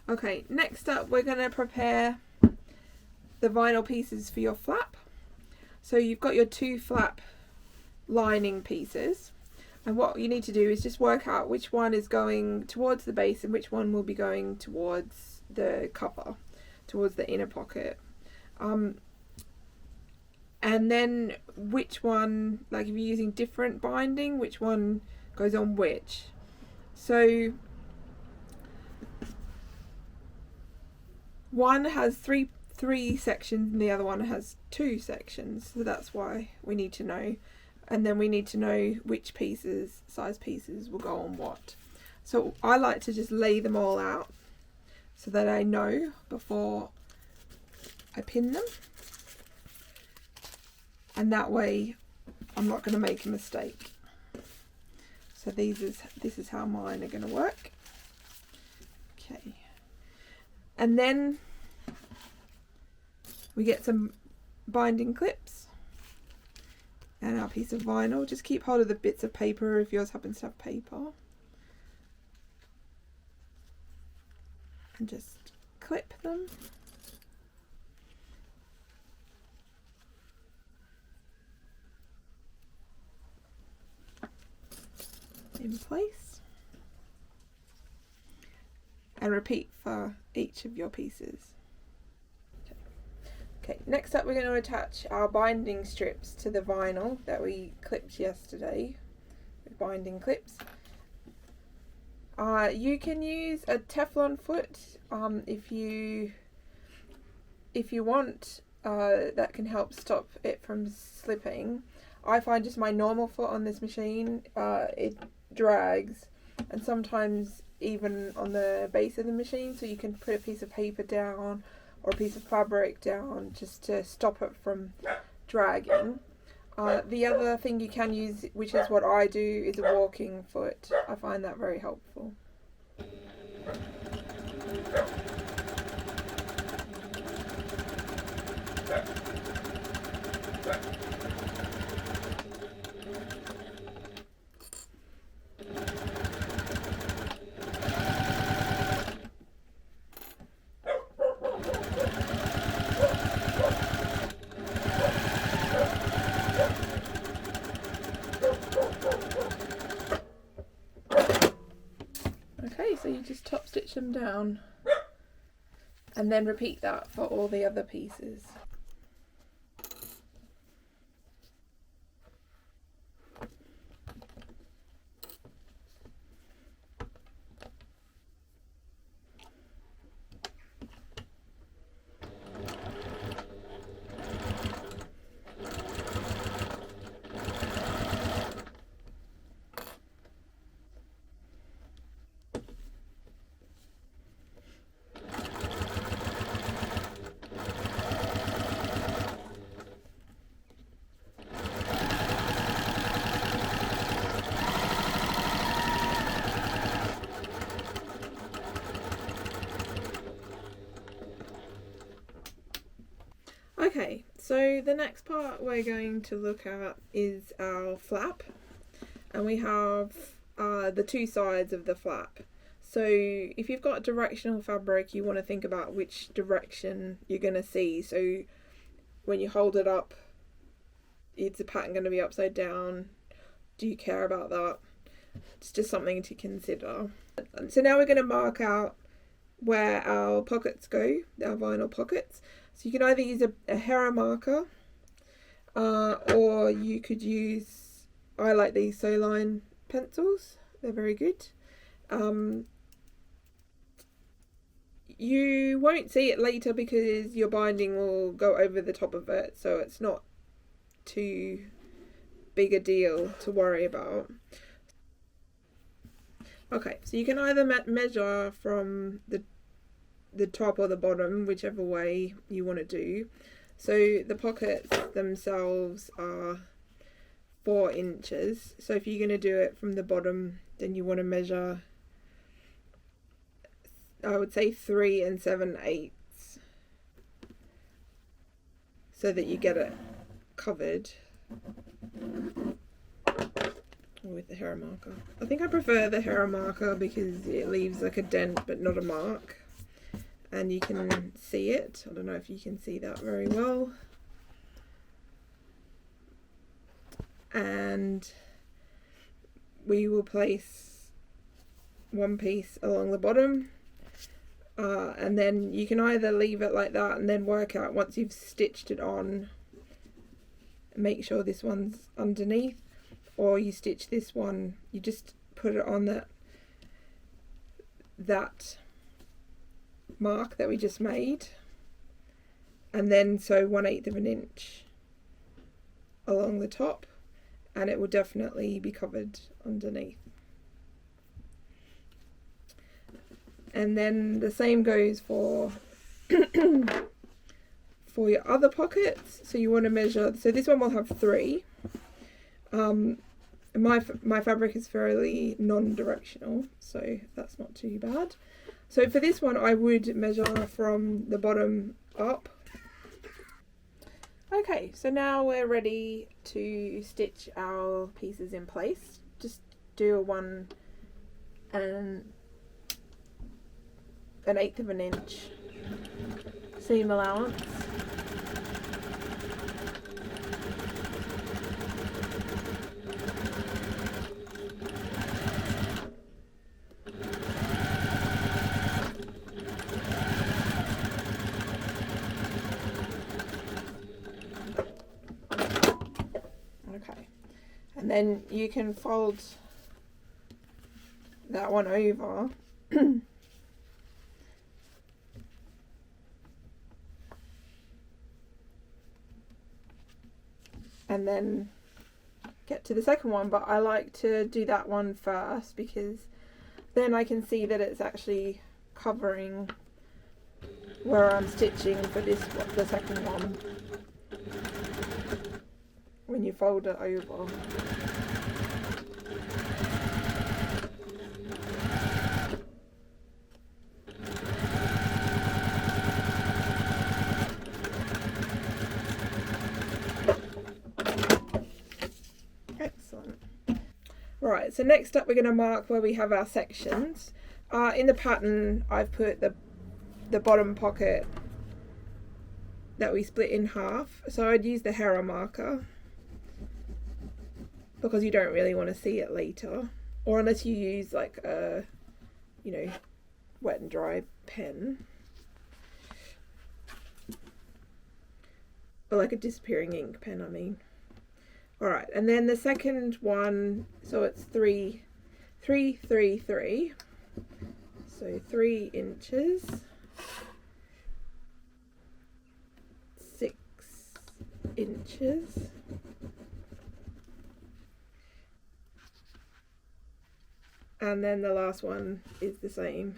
Okay, next up we're going to prepare the vinyl pieces for your flap. So you've got your 2 flap lining pieces, and what you need to do is just work out which one is going towards the base and which one will be going towards the cover, towards the inner pocket. And then which one, like if you're using different binding, which one goes on which. So one has three sections and the other one has 2 sections, so that's why we need to know. And then we need to know which size pieces will go on what. So I like to just lay them all out so that I know before I pin them, and that way I'm not going to make a mistake. So this is how mine are going to work. Okay, and then we get some binding clips and our piece of vinyl. Just keep hold of the bits of paper if yours happens to have paper, and just clip them. In place, and repeat for each of your pieces. Okay, next up we're going to attach our binding strips to the vinyl that we clipped yesterday with binding clips. You can use a Teflon foot if you want. That can help stop it from slipping. I find just my normal foot on this machine, it drags, and sometimes even on the base of the machine, so you can put a piece of paper down or a piece of fabric down just to stop it from dragging. The other thing you can use, which is what I do, is a walking foot. I find that very helpful. Okay, so you just top stitch them down and then repeat that for all the other pieces. Okay, so the next part we're going to look at is our flap, and we have the 2 sides of the flap. So if you've got directional fabric, you want to think about which direction you're going to see. So when you hold it up, is the pattern going to be upside down? Do you care about that? It's just something to consider. So now we're going to mark out where our pockets go, our vinyl pockets. So you can either use a Hera marker, or you could use, I like these Soline pencils, they're very good. You won't see it later because your binding will go over the top of it, so it's not too big a deal to worry about. Okay, so you can either measure from the top or the bottom, whichever way you want to do. So the pockets themselves are 4 inches. So if you're going to do it from the bottom, then you want to measure, I would say 3 7/8, so that you get it covered with the Hera marker. I think I prefer the Hera marker because it leaves like a dent but not a mark. and you can see it. I don't know if you can see that very well. And we will place one piece along the bottom, and then you can either leave it like that and then work out once you've stitched it on, make sure this one's underneath, or you stitch this one, you just put it on that mark that we just made, and then sew 1/8 of an inch along the top, and it will definitely be covered underneath. And then the same goes for for your other pockets. So you want to measure, so this one will have 3. My fabric is fairly non-directional, so that's not too bad. So for this one I would measure from the bottom up. Okay, so now we're ready to stitch our pieces in place. Just do a 1 1/8 of an inch seam allowance. Okay, and then you can fold that one over and then get to the second one, but I like to do that one first because then I can see that it's actually covering where I'm stitching for the second one when you fold it over. Excellent. Right, so next up we're going to mark where we have our sections. In the pattern I've put the bottom pocket that we split in half, so I'd use the Hera marker because you don't really want to see it later, or unless you use like a, you know, wet and dry pen, or like a disappearing ink pen, I mean. Alright, and then the second one, so it's 3, 3, 3, 3, so 3 inches, 6 inches, and then the last one is the same.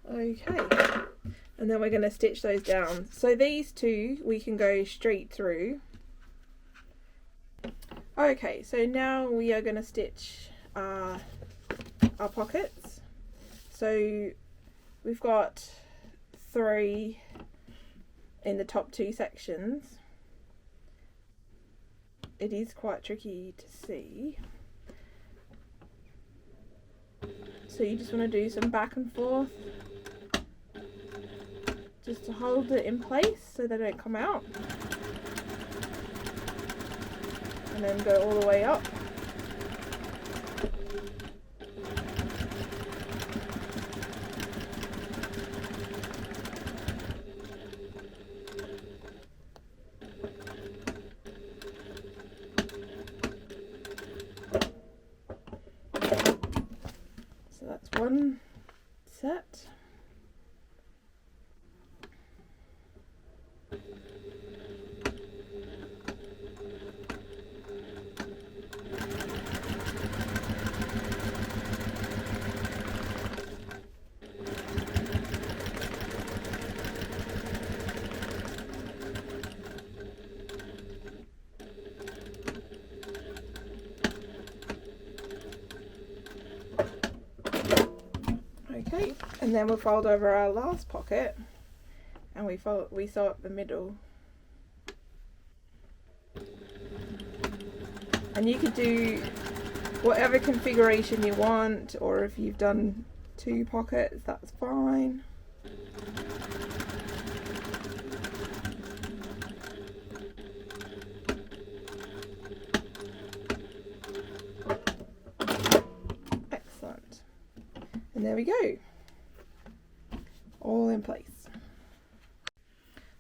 Okay, and then we're going to stitch those down. So these two we can go straight through. Okay, so now we are going to stitch our pockets. So we've got 3 in the top 2 sections. It is quite tricky to see. So you just want to do some back and forth just to hold it in place so they don't come out. And then go all the way up. So that's one set. Okay, and then we'll fold over our last pocket and we sew up the middle. And you could do whatever configuration you want, or if you've done 2 pockets, that's fine. Excellent. And there we go. All in place.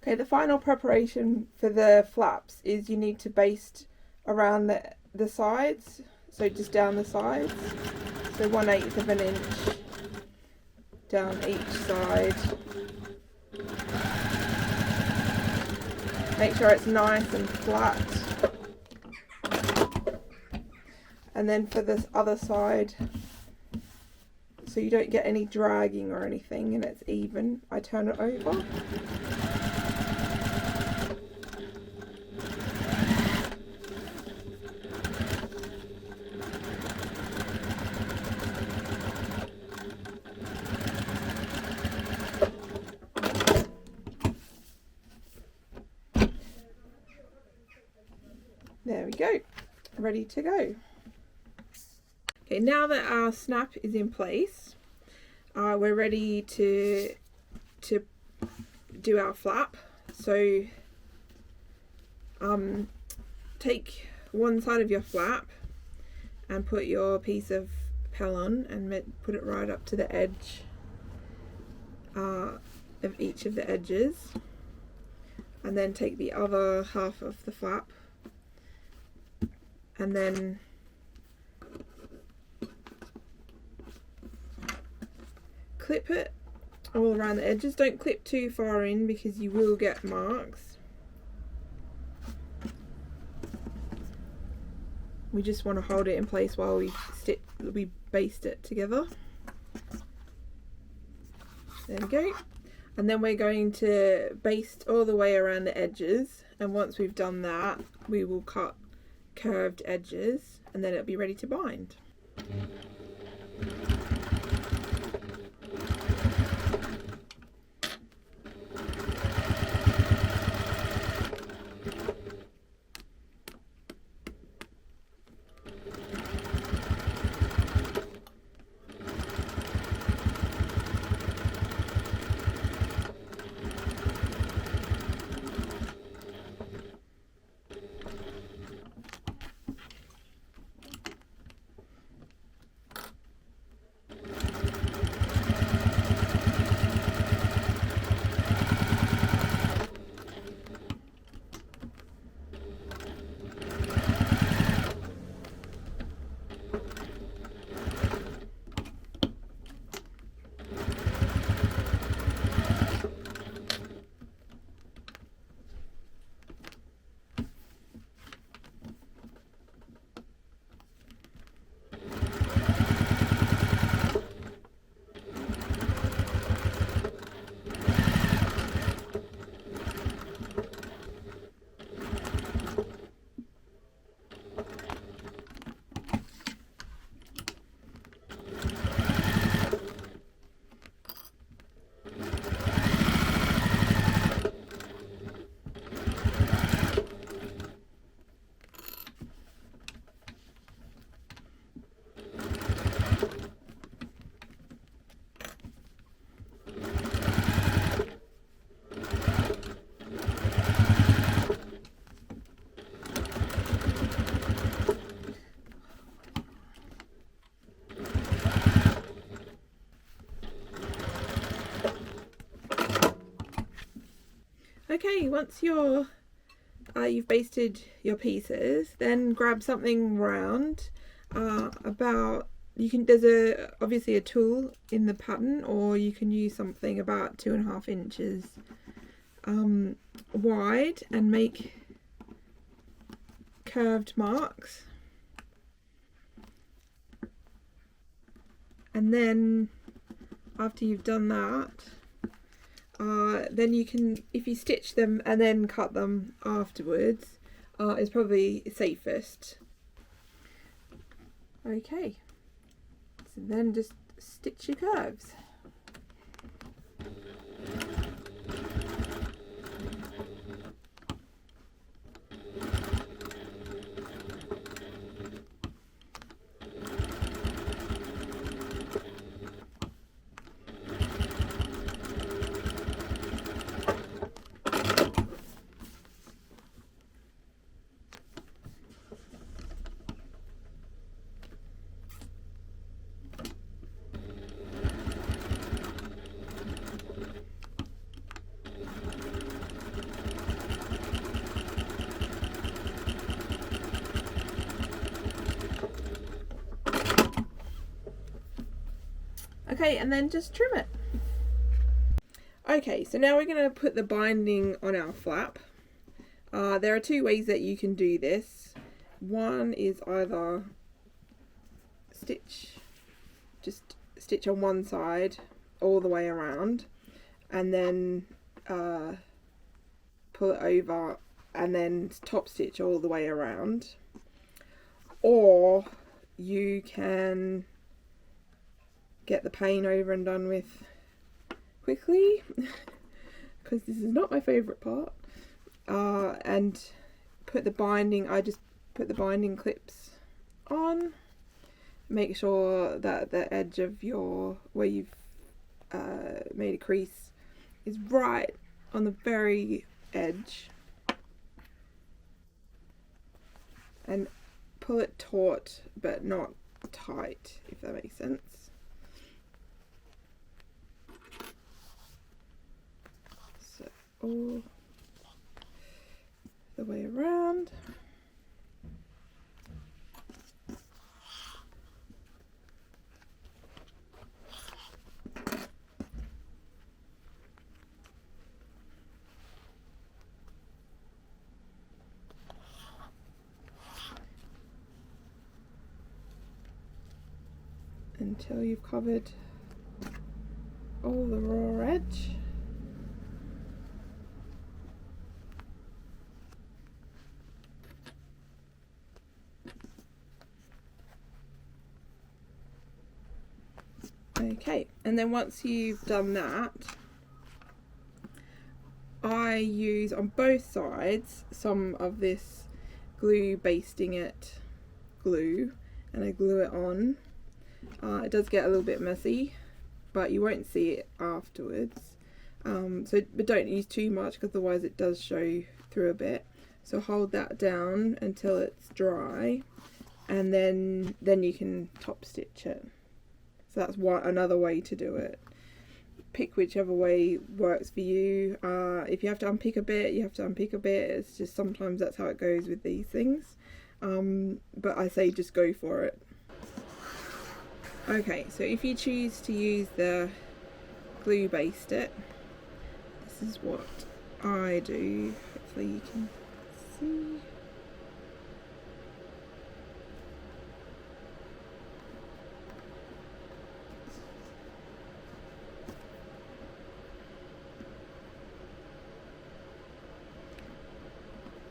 Okay, the final preparation for the flaps is you need to baste around the sides, so just down the sides, so 1/8 of an inch down each side. Make sure it's nice and flat. And then for this other side, so you don't get any dragging or anything and it's even, I turn it over. There we go, ready to go. Okay, now that our snap is in place, we're ready to do our flap. So take one side of your flap and put your piece of pell on and put it right up to the edge of each of the edges, and then take the other half of the flap and then clip it all around the edges. Don't clip too far in because you will get marks. We just want to hold it in place while we baste it together. There we go. And then we're going to baste all the way around the edges, and once we've done that we will cut curved edges and then it'll be ready to bind. Okay, once you've basted your pieces, then grab something round, there's obviously a tool in the pattern, or you can use something about 2.5 inches wide and make curved marks. And then after you've done that, then you can, if you stitch them and then cut them afterwards, is probably safest. Okay, so then just stitch your curves. Okay, and then just trim it. Okay, so now we're going to put the binding on our flap. There are two ways that you can do this. One is either just stitch on one side all the way around, and then pull it over and then top stitch all the way around. Or you can get the pain over and done with quickly, because this is not my favourite part, and put the binding, I just put the binding clips on. Make sure that the edge of your, where you've made a crease, is right on the very edge, and pull it taut but not tight, if that makes sense. So all the way around. Until you've covered all the raw edge. Okay, and then once you've done that, I use on both sides some of this glue Basting It glue, and I glue it on. It does get a little bit messy, but you won't see it afterwards. But don't use too much, because otherwise it does show through a bit. So hold that down until it's dry, and then you can top stitch it. So that's another way to do it. Pick whichever way works for you. If you have to unpick a bit, you have to unpick a bit. It's just sometimes that's how it goes with these things. But I say just go for it. Okay, so if you choose to use the glue Baste It, this is what I do. Hopefully you can see.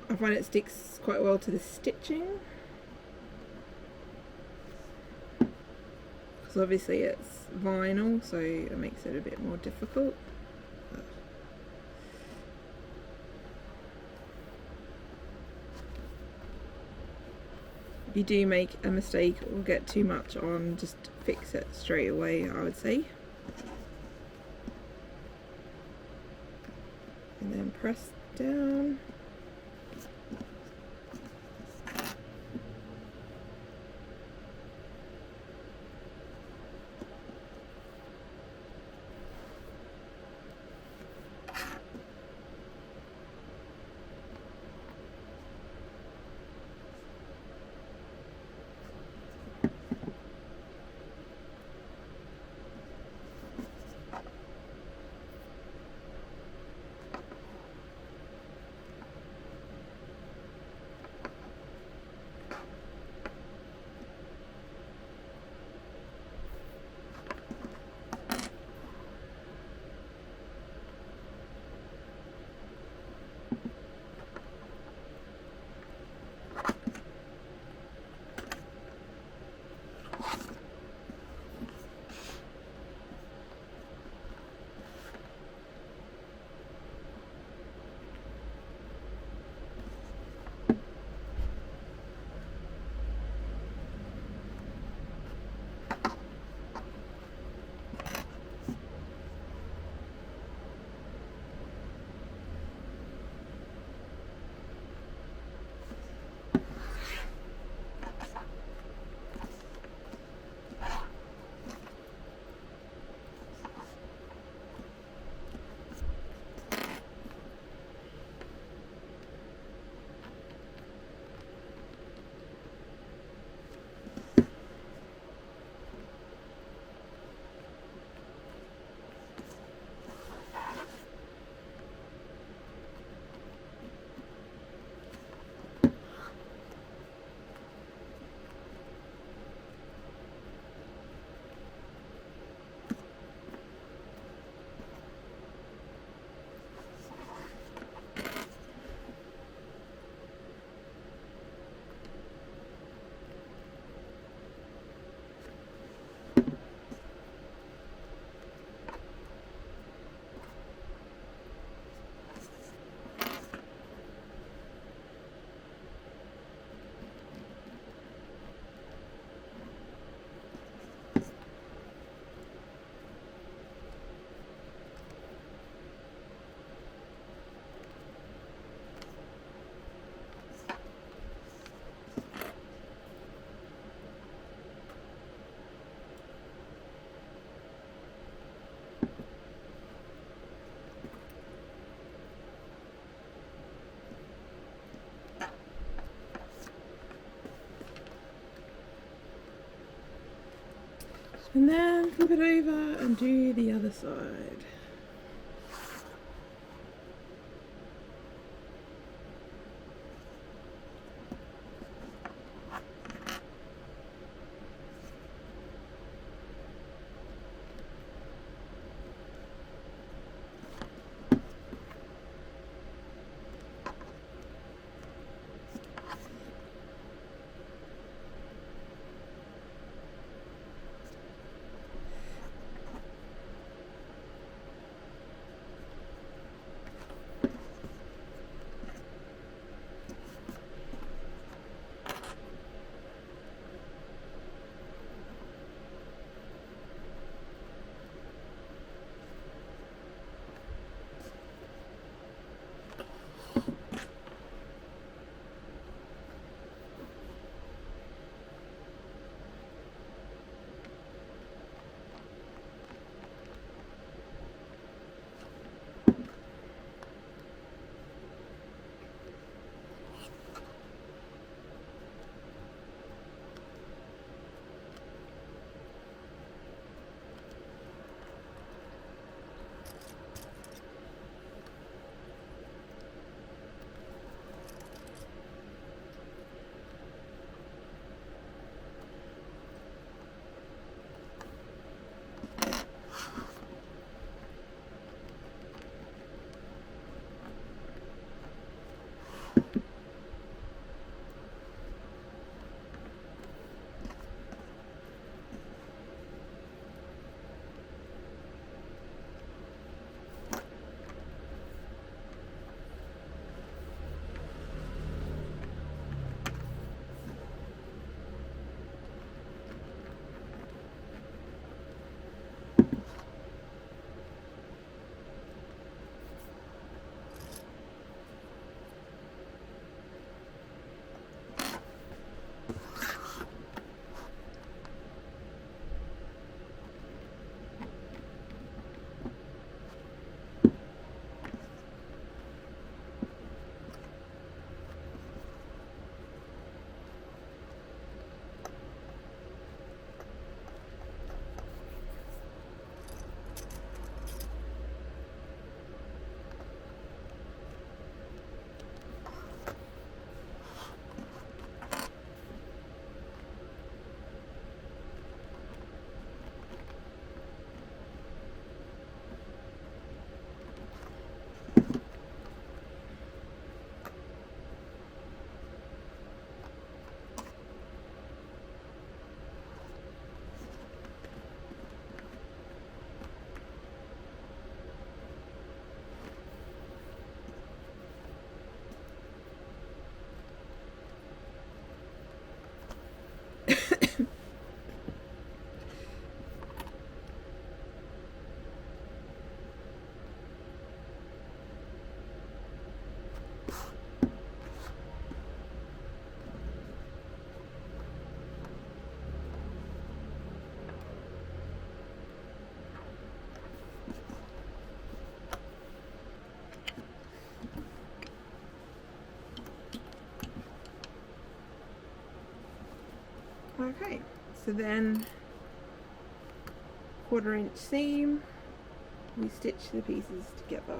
I find it sticks quite well to the stitching, because obviously it's vinyl, so it makes it a bit more difficult. If you do make a mistake or get too much on, just fix it straight away, I would say. And then press down. And then flip it over and do the other side. Okay, so then 1/4 inch seam, we stitch the pieces together.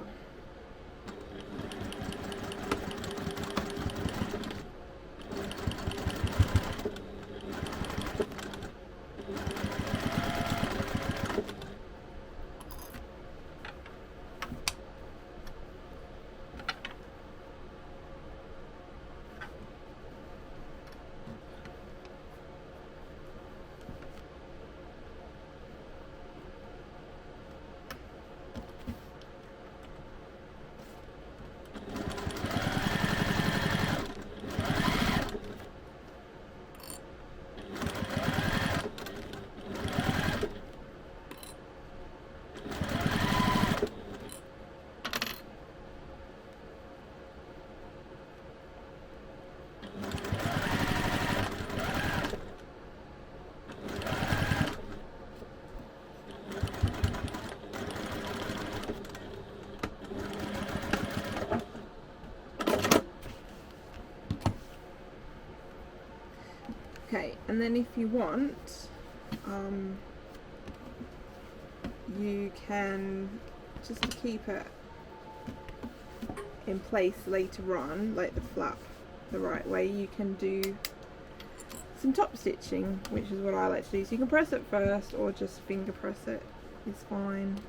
Okay, and then if you want, you can, just to keep it in place later on, like the flap the right way, you can do some top stitching, which is what I like to do. So you can press it first or just finger press it, is fine.